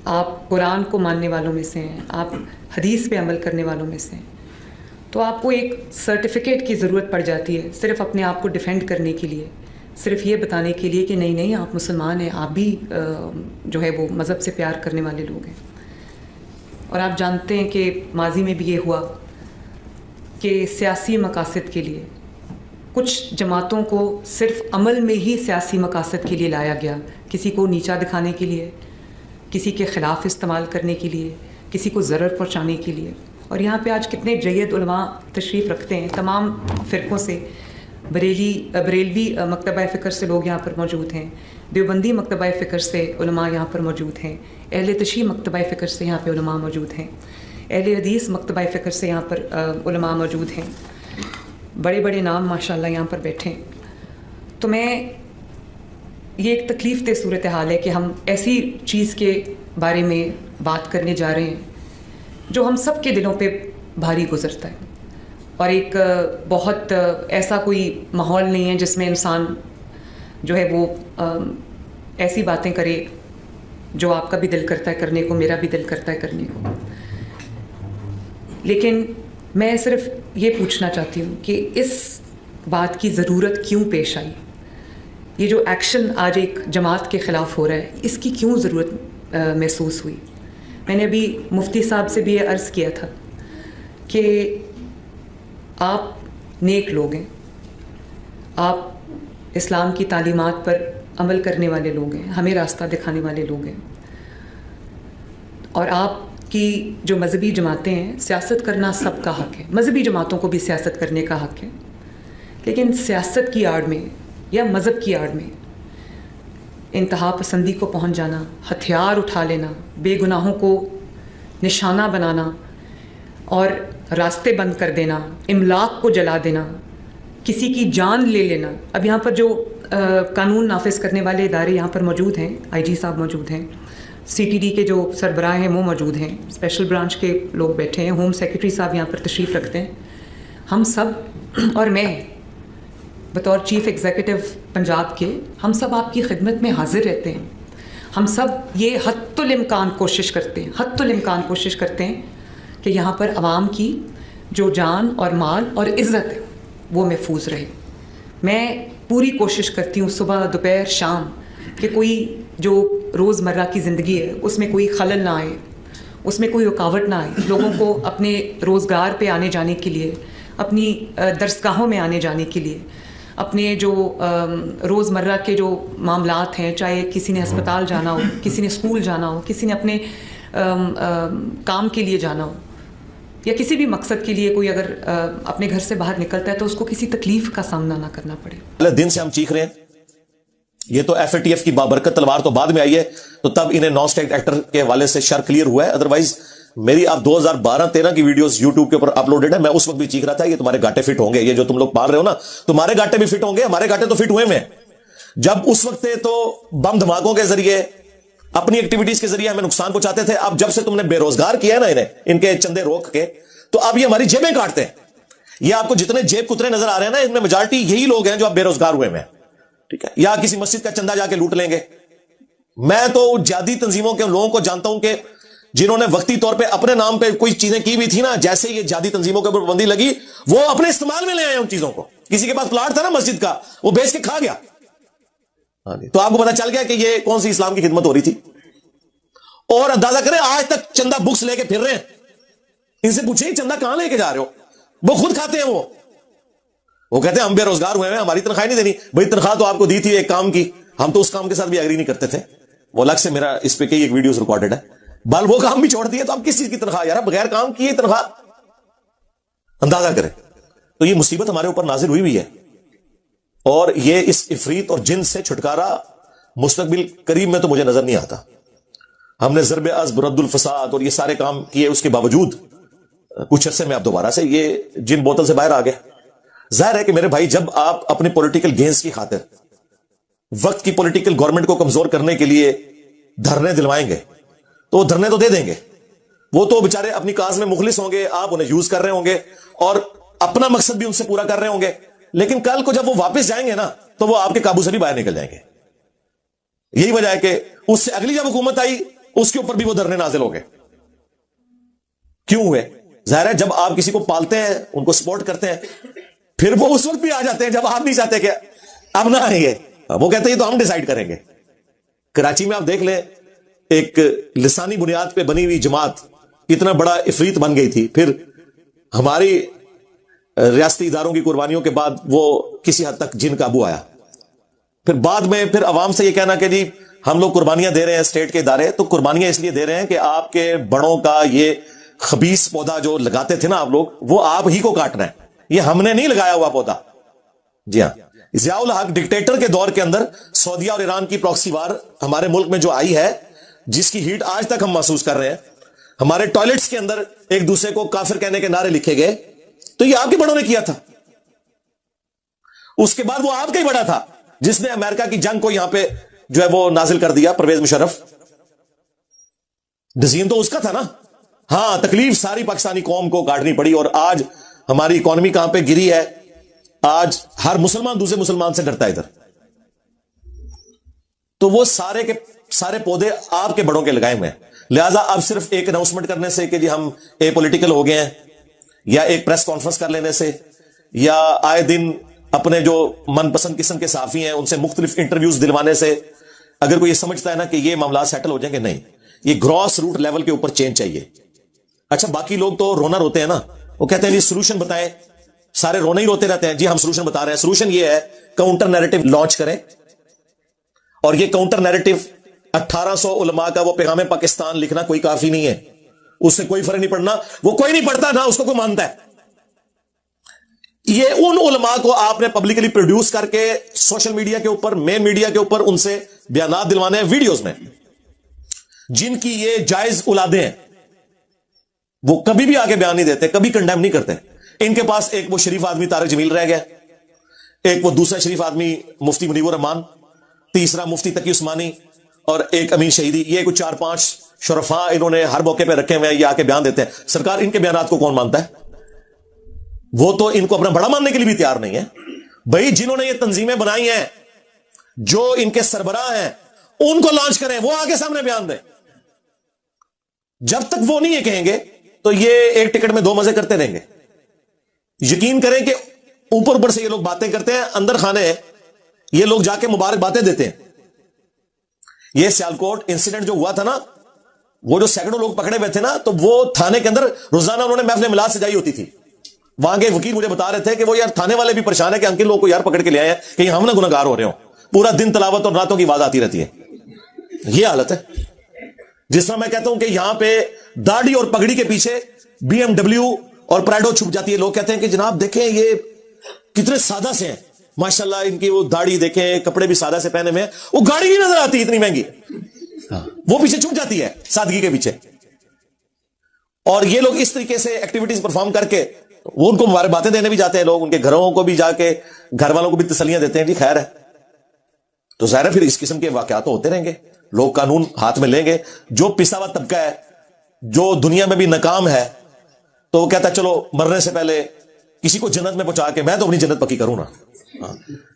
آپ قرآن کو ماننے والوں میں سے ہیں, آپ حدیث پہ عمل کرنے والوں میں سے ہیں, تو آپ کو ایک سرٹیفکیٹ کی ضرورت پڑ جاتی ہے صرف اپنے آپ کو ڈیفینڈ کرنے کے لیے, صرف یہ بتانے کے لیے کہ نہیں آپ مسلمان ہیں, آپ بھی جو ہے وہ مذہب سے پیار کرنے والے لوگ ہیں. اور آپ جانتے ہیں کہ ماضی میں بھی یہ ہوا کہ سیاسی مقاصد کے لیے کچھ جماعتوں کو صرف عمل میں ہی سیاسی مقاصد کے لیے لایا گیا, کسی کو نیچا دکھانے کے لیے, کسی کے خلاف استعمال کرنے کے لیے, کسی کو ضرر پہنچانے کے لیے. اور یہاں پہ آج کتنے جید علماء تشریف رکھتے ہیں تمام فرقوں سے, بریلوی مکتبہ فکر سے لوگ یہاں پر موجود ہیں, دیوبندی مکتبہ فکر سے علماء یہاں پر موجود ہیں, اہل تشیع مکتبہ فکر سے یہاں پہ علماء موجود ہیں, اہل حدیث مکتبہ فکر سے یہاں پر علماء موجود ہیں, بڑے بڑے نام ماشاءاللہ یہاں پر بیٹھے ہیں. تو میں یہ ایک تکلیف دہ صورتحال ہے کہ ہم ایسی چیز کے بارے میں بات کرنے جا رہے ہیں جو ہم سب کے دلوں پہ بھاری گزرتا ہے, اور ایک بہت ایسا کوئی ماحول نہیں ہے جس میں انسان جو ہے وہ ایسی باتیں کرے جو آپ کا بھی دل کرتا ہے کرنے کو, میرا بھی دل کرتا ہے کرنے کو. لیکن میں صرف یہ پوچھنا چاہتی ہوں کہ اس بات کی ضرورت کیوں پیش آئی, یہ جو ایکشن آج ایک جماعت کے خلاف ہو رہا ہے اس کی کیوں ضرورت محسوس ہوئی. میں نے ابھی مفتی صاحب سے بھی یہ عرض کیا تھا کہ آپ نیک لوگ ہیں, آپ اسلام کی تعلیمات پر عمل کرنے والے لوگ ہیں, ہمیں راستہ دکھانے والے لوگ ہیں, اور آپ کی جو مذہبی جماعتیں ہیں سیاست کرنا سب کا حق ہے, مذہبی جماعتوں کو بھی سیاست کرنے کا حق ہے, لیکن سیاست کی آڑ میں یا مذہب کی آڑ میں انتہا پسندی کو پہنچ جانا, ہتھیار اٹھا لینا, بے گناہوں کو نشانہ بنانا اور راستے بند کر دینا, املاک کو جلا دینا, کسی کی جان لے لینا. اب یہاں پر جو قانون نافذ کرنے والے ادارے یہاں پر موجود ہیں, آئی جی صاحب موجود ہیں, سی ٹی ڈی کے جو سربراہ ہیں وہ موجود ہیں, اسپیشل برانچ کے لوگ بیٹھے ہیں, ہوم سیکرٹری صاحب یہاں پر تشریف رکھتے ہیں. ہم سب اور میں بطور چیف ایگزیکٹو پنجاب کے, ہم سب آپ کی خدمت میں حاضر رہتے ہیں. ہم سب یہ حتی الامکان کوشش کرتے ہیں کہ یہاں پر عوام کی جو جان اور مال اور عزت ہے وہ محفوظ رہے. میں پوری کوشش کرتی ہوں صبح دوپہر شام کہ کوئی جو روزمرہ کی زندگی ہے اس میں کوئی خلل نہ آئے, اس میں کوئی رکاوٹ نہ آئے, لوگوں کو اپنے روزگار پہ آنے جانے کے لیے, اپنی درسگاہوں میں آنے جانے کے لیے, اپنے جو روزمرہ کے جو معاملات ہیں, چاہے کسی نے ہسپتال جانا ہو, کسی نے اسکول جانا ہو, کسی نے اپنے کام کے لیے جانا ہو, یا کسی بھی مقصد کے لیے کوئی اگر اپنے گھر سے باہر نکلتا ہے تو اس کو کسی تکلیف کا سامنا نہ کرنا پڑے. دن سے ہم چیخ رہے ہیں, یہ تو ایف اے ٹی ایف کی بابرکت تلوار تو بعد میں آئی ہے, تو تب انہیں نان اسٹیک ایکٹر کے حوالے سے شر کلیئر ہوا ہے. ادروائز میری آپ 2012-13 کی ویڈیوز یوٹیوب کے اوپر اپلوڈڈ ہے, میں اس وقت بھی چیخ رہا تھا یہ تمہارے گاٹے فٹ ہوں گے, یہ جو تم لوگ پال رہے ہو نا تمہارے گاٹے بھی فٹ ہوں گے, ہمارے گاٹے تو فٹ ہوئے میں. جب اس وقت تو بم دھماکوں کے ذریعے اپنی ایکٹیویٹیز کے ذریعے ہمیں نقصان پہنچاتے تھے, اب جب سے تم نے بے روزگار کیا ہے نا انہیں, ان کے چندے روک کے, تو اب یہ ہماری جیبیں کاٹتے ہیں. یہ آپ کو جتنے جیب کترے نظر آ رہے ہیں نا, ان میں میجارٹی یہی لوگ ہیں جو اب بے روزگار ہوئے میں, ٹھیک ہے, یا کسی مسجد کا چندہ جا کے لوٹ لیں گے. میں تو جہادی تنظیموں کے لوگوں کو جانتا ہوں کہ جنہوں نے وقتی طور پہ اپنے نام پہ کوئی چیزیں کی بھی تھی نا, جیسے یہ جہادی تنظیموں کے اوپر پابندی لگی وہ اپنے استعمال میں لے آئے ان چیزوں کو. کسی کے پاس پلاٹ تھا نا مسجد کا, وہ بیچ کے کھا گیا. تو آپ کو پتا چل گیا کہ یہ کون سی اسلام کی خدمت ہو رہی تھی. اور اندازہ کریں آج تک چندہ بکس لے کے پھر رہے ہیں. ان سے پوچھیں چندہ کہاں لے کے جا رہے ہو, وہ خود کھاتے ہیں. وہ کہتے ہیں ہم بے روزگار ہوئے ہیں, ہماری تنخواہ نہیں دینی. بھائی تنخواہ تو آپ کو دی تھی ایک کام کی, ہم تو اس کام کے ساتھ بھی ایگری نہیں کرتے تھے. وہ الگ سے میرا اس پہ کئی ایک ویڈیوز ریکارڈڈ ہے. بل وہ کام بھی چھوڑ دیے تو اب کس چیز کی تنخواہ یار, بغیر کام کی تنخواہ. اندازہ کریں. تو یہ مصیبت ہمارے اوپر نازل ہوئی ہے, اور یہ اس عفریت اور جن سے چھٹکارا مستقبل قریب میں تو مجھے نظر نہیں آتا. ہم نے ضرب عزب, رد الفساد اور یہ سارے کام کیے, اس کے باوجود کچھ عرصے میں اب دوبارہ سے یہ جن بوتل سے باہر آ گئے. ظاہر ہے کہ میرے بھائی, جب آپ اپنے پولیٹیکل گینز کی خاطر وقت کی پولیٹیکل گورنمنٹ کو کمزور کرنے کے لیے دھرنے دلوائیں گے تو وہ دھرنے تو دے دیں گے. وہ تو بےچارے اپنی کاز میں مخلص ہوں گے, آپ انہیں یوز کر رہے ہوں گے اور اپنا مقصد بھی ان سے پورا کر رہے ہوں گے. لیکن کل کو جب وہ واپس جائیں گے نا تو وہ آپ کے قابو سے بھی باہر نکل جائیں گے. یہی وجہ ہے کہ اس سے اگلی جب حکومت آئی اس کے اوپر بھی وہ دھرنے نازل ہو گئے. کیوں ہوئے؟ ظاہر ہے جب آپ کسی کو پالتے ہیں, ان کو سپورٹ کرتے ہیں, پھر وہ اس وقت بھی آ جاتے ہیں جب آپ نہیں چاہتے کہ اب نہ آئیں گے. وہ کہتے ہیں تو ہم ڈیسائیڈ کریں گے. کراچی میں آپ دیکھ لیں, ایک لسانی بنیاد پہ بنی ہوئی جماعت اتنا بڑا افریت بن گئی تھی, پھر ہماری ریاستی اداروں کی قربانیوں کے بعد وہ کسی حد تک جن قابو آیا. پھر بعد میں پھر عوام سے یہ کہنا کہ جی ہم لوگ قربانیاں دے رہے ہیں اسٹیٹ کے ادارے, تو قربانیاں اس لیے دے رہے ہیں کہ آپ کے بڑوں کا یہ خبیث پودا جو لگاتے تھے نا آپ لوگ, وہ آپ ہی کو کاٹنا ہے, یہ ہم نے نہیں لگایا ہوا پودا. جی ہاں, ضیاء الحق ڈکٹیٹر کے دور کے اندر سعودیہ اور ایران کی پراکسی وار ہمارے ملک میں جو آئی ہے, جس کی ہیٹ آج تک ہم محسوس کر رہے ہیں, ہمارے ٹوائلٹس کے اندر ایک دوسرے کو کافر کہنے کے نعرے لکھے گئے, تو یہ آپ کے بڑوں نے کیا تھا. اس کے بعد وہ آپ کا ہی بڑا تھا جس نے امریکہ کی جنگ کو یہاں پہ جو ہے وہ نازل کر دیا, پرویز مشرف. ڈیسیژن تو اس کا تھا نا. ہاں, تکلیف ساری پاکستانی قوم کو کاٹنی پڑی, اور آج ہماری اکانومی کہاں پہ گری ہے. آج ہر مسلمان دوسرے مسلمان سے ڈرتا ہے ادھر. تو وہ سارے کے سارے پودے آپ کے بڑوں کے لگائے ہوئے ہیں. لہذا اب صرف ایک اناؤنسمنٹ کرنے سے کہ جی ہم اے پولیٹیکل ہو گئے ہیں, یا ایک پریس کانفرنس کر لینے سے, یا آئے دن اپنے جو من پسند قسم کے صحافی ہیں ان سے مختلف انٹرویوز دلوانے سے, اگر کوئی یہ سمجھتا ہے نا کہ یہ معاملات سیٹل ہو جائیں گے, نہیں, یہ گراس روٹ لیول کے اوپر چینج چاہیے. اچھا, باقی لوگ تو رونا روتے ہیں نا, وہ کہتے ہیں جی سولوشن بتائیں, سارے رونے ہی روتے رہتے ہیں. جی ہم سولوشن بتا رہے ہیں. سولوشن یہ ہے کاؤنٹر نیریٹو لانچ کریں, اور یہ کاؤنٹر نیریٹو 1800 علماء کا وہ پیغام پاکستان لکھنا کوئی کافی نہیں ہے, اس سے کوئی فرق نہیں پڑنا. وہ کوئی نہیں پڑھتا نہ اس کو کوئی مانتا ہے. یہ ان علماء کو آپ نے پبلکلی پروڈیوس کر کے سوشل میڈیا کے اوپر, مین میڈیا کے اوپر ان سے بیانات دلوانے ہیں ویڈیوز میں, جن کی یہ جائز اولادیں ہیں. وہ کبھی بھی آگے بیان نہیں دیتے, کبھی کنڈیم نہیں کرتے. ان کے پاس ایک وہ شریف آدمی طارق جمیل رہ گیا, ایک وہ دوسرا شریف آدمی مفتی منیب الرحمان, تیسرا مفتی تقی عثمانی, اور ایک امین شہیدی. یہ کچھ 4-5 شرفاء انہوں نے ہر موقع پہ رکھے ہوئے ہیں, یہ آ کے بیان دیتے ہیں. سرکار ان کے بیانات کو کون مانتا ہے؟ وہ تو ان کو اپنا بڑا ماننے کے لیے بھی تیار نہیں ہے. بھائی جنہوں نے یہ تنظیمیں بنائی ہیں, جو ان کے سربراہ ہیں, ان کو لانچ کریں, وہ آگے سامنے بیان دیں. جب تک وہ نہیں یہ کہیں گے تو یہ ایک ٹکٹ میں 2 مزے کرتے رہیں گے. یقین کریں کہ اوپر سے یہ لوگ باتیں کرتے ہیں, اندر خانے یہ لوگ جا کے مبارک باتیں دیتے ہیں. یہ سیالکوٹ انسیڈنٹ جو ہوا تھا نا, وہ جو سینکڑوں لوگ پکڑے ہوئے تھے نا, تو وہ تھانے کے اندر روزانہ انہوں نے محفل میلاد سجائی ہوتی تھی. وہاں کے وکیل مجھے بتا رہے تھے کہ وہ یار تھانے والے بھی پریشان ہے کہ انکل لوگ کو یار پکڑ کے لے آئے ہیں کہ ہم نہ گناہگار ہو رہے ہوں. پورا دن تلاوت اور راتوں کی آواز آتی رہتی ہے. یہ حالت ہے. جس طرح میں کہتا ہوں کہ یہاں پہ داڑھی اور پگڑی کے پیچھے BMW اور پرائڈو چھپ جاتی ہے. لوگ کہتے ہیں کہ جناب دیکھیں یہ کتنے سادہ سے ہیں, ماشاءاللہ ان کی وہ داڑھی دیکھیں, کپڑے بھی سادہ سے پہنے میں, وہ گاڑی نہیں نظر آتی اتنی مہنگی, وہ پیچھے چھپ جاتی ہے سادگی کے پیچھے. اور یہ لوگ اس طریقے سے ایکٹیویٹیز پرفارم کر کے وہ ان کو ہمارے باتیں دینے بھی جاتے ہیں. لوگ ان کے گھروں کو بھی جا کے گھر والوں کو بھی تسلیاں دیتے ہیں جی خیر ہے. تو ظاہر ہے پھر اس قسم کے واقعات تو ہوتے رہیں گے. لوگ قانون ہاتھ میں لیں گے. جو پسا ہوا طبقہ ہے, جو دنیا میں بھی ناکام ہے, تو وہ کہتا ہے چلو مرنے سے پہلے کسی کو جنت میں پہنچا کے میں تو اپنی جنت پکی کروں نا.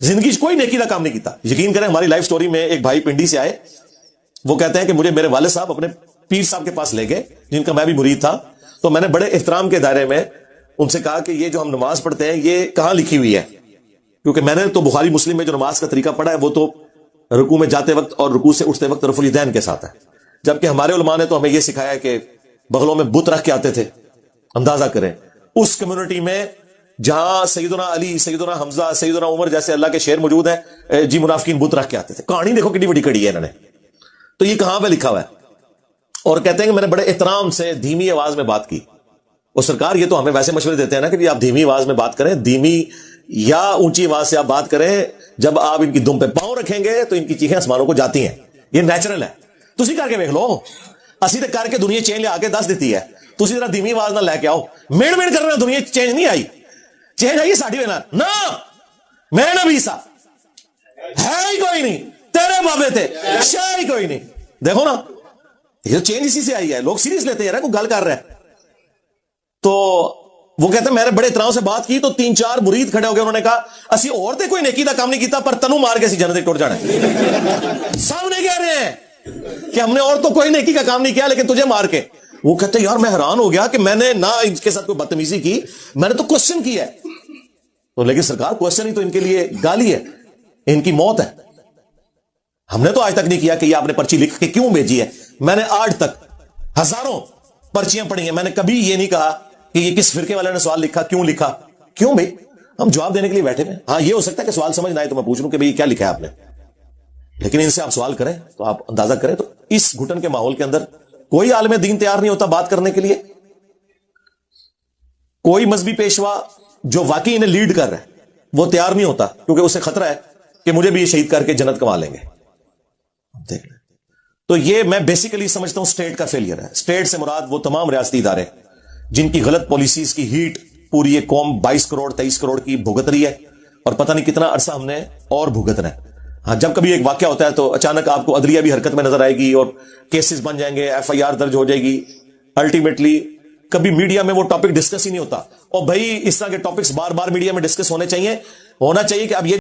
زندگی کوئی نیکی کا کام نہیں کیتا. یقین کریں ہماری لائف سٹوری میں ایک بھائی پنڈی سے آئے, وہ کہتے ہیں کہ مجھے میرے والد صاحب اپنے پیر صاحب کے پاس لے گئے, جن کا میں بھی مرید تھا. تو میں نے بڑے احترام کے دائرے میں ان سے کہا کہ یہ جو ہم نماز پڑھتے ہیں یہ کہاں لکھی ہوئی ہے, کیونکہ میں نے تو بخاری مسلم میں جو نماز کا طریقہ پڑھا ہے وہ تو رکوع میں جاتے وقت اور رکوع سے اٹھتے وقت رفع الیدین کے ساتھ ہے, جبکہ ہمارے علماء نے تو ہمیں یہ سکھایا ہے کہ بغلوں میں بت رکھ کے آتے تھے. اندازہ کریں اس کمیونٹی میں جہاں سیدنا علی, سیدنا حمزہ, سیدنا عمر جیسے اللہ کے شعر موجود ہیں, جی منافقین بت رکھ کے آتے تھے. کہانی دیکھو کتنی بڑی کڑی ہے انہوں نے. تو یہ کہاں پہ لکھا ہوا ہے؟ اور کہتے ہیں کہ میں نے بڑے احترام سے دھیمی آواز میں بات کی. اور سرکار یہ تو ہمیں ویسے مشورے دیتے ہیں نا کہ آپ دھیمی آواز میں بات کریں, دھیمی یا اونچی آواز سے آپ بات کریں. جب آپ ان کی دم پہ پاؤں رکھیں گے تو ان کی چیخیں آسمانوں کو جاتی ہیں. یہ نیچرل ہے. تسی کر کے دیکھ لو, اسی تک کر کے دنیا چینج لے آ کے دس دیتی ہے. تسی ذرا دھیمی آواز نہ لے کے آؤ, میڑ میڑ کر رہے ہیں, دنیا چینج نہیں آئی. چینج آئی ساڑی ہونا نا, میرے نبی سا ہے ہی کوئی نہیں, تیرے بابے تھے شاہ ہی کوئی نہیں. دیکھو نا یہ چینج اسی سے آئی ہے. لوگ سیریس لیتے ہیں, کوئی گل کر رہا ہے. تو وہ کہتے ہیں میں نے بڑے احترام سے بات کی تو 3-4 مرید کھڑے ہو گئے. انہوں نے کہا اسی اور تے کوئی نیکی دا کام نہیں کیتا, پر تنو مار کے اسی جنت ٹر جانا ہے. سامنے کہہ رہے ہیں کہ ہم نے اور تو کوئی نیکی کا کام نہیں کیا لیکن تجھے مار کے. وہ کہتے یار میں حیران ہو گیا کہ میں نے نہ ان کے ساتھ کوئی بدتمیزی کی, میں نے تو کوشچن کیا ہے. تو لیکن سرکار کوشچن ہی تو ان کے لیے گالی ہے, ان کی موت ہے. ہم نے تو آج تک نہیں کیا کہ یہ آپ نے پرچی لکھ کے کیوں بھیجی ہے. میں نے آج تک ہزاروں پرچیاں پڑھی ہیں, میں نے کبھی یہ نہیں کہا کہ یہ کس فرقے والے نے سوال لکھا, کیوں لکھا, کیوں بھائی ہم جواب دینے کے لیے بیٹھے ہیں. ہاں یہ ہو سکتا ہے کہ سوال سمجھ نہ آئے تو میں پوچھ لوں کہ بھائی کیا لکھا ہے آپ نے, لیکن ان سے آپ سوال کریں تو آپ اندازہ کریں. تو اس گھٹن کے ماحول کے اندر کوئی عالم دین تیار نہیں ہوتا بات کرنے کے لیے. کوئی مذہبی پیشوا جو واقعی انہیں لیڈ کر رہا ہے وہ تیار نہیں ہوتا, کیونکہ اسے خطرہ ہے کہ مجھے بھی یہ شہید کر کے جنت کما لیں گے. تو یہ میں بیسیکلی سمجھتا ہوں اسٹیٹ کا فیلئر ہے. اسٹیٹ سے مراد وہ تمام ریاستی ادارے جن کی غلط پالیسیز کی ہیٹ پوری یہ قوم 22 کروڑ 23 کروڑ کی بھگت رہی ہے, اور پتہ نہیں کتنا عرصہ ہم نے اور بھگتنا ہے. ہاں جب کبھی ایک واقعہ ہوتا ہے تو اچانک آپ کو عدلیہ بھی حرکت میں نظر آئے گی اور کیسز بن جائیں گے, FIR درج ہو جائے گی. الٹیمیٹلی کبھی میڈیا میں وہ ٹاپک ڈسکس ہی نہیں ہوتا. اور بھائی اس طرح کے ٹاپکس بار بار میڈیا میں ڈسکس ہونے چاہیے کہ اب یہ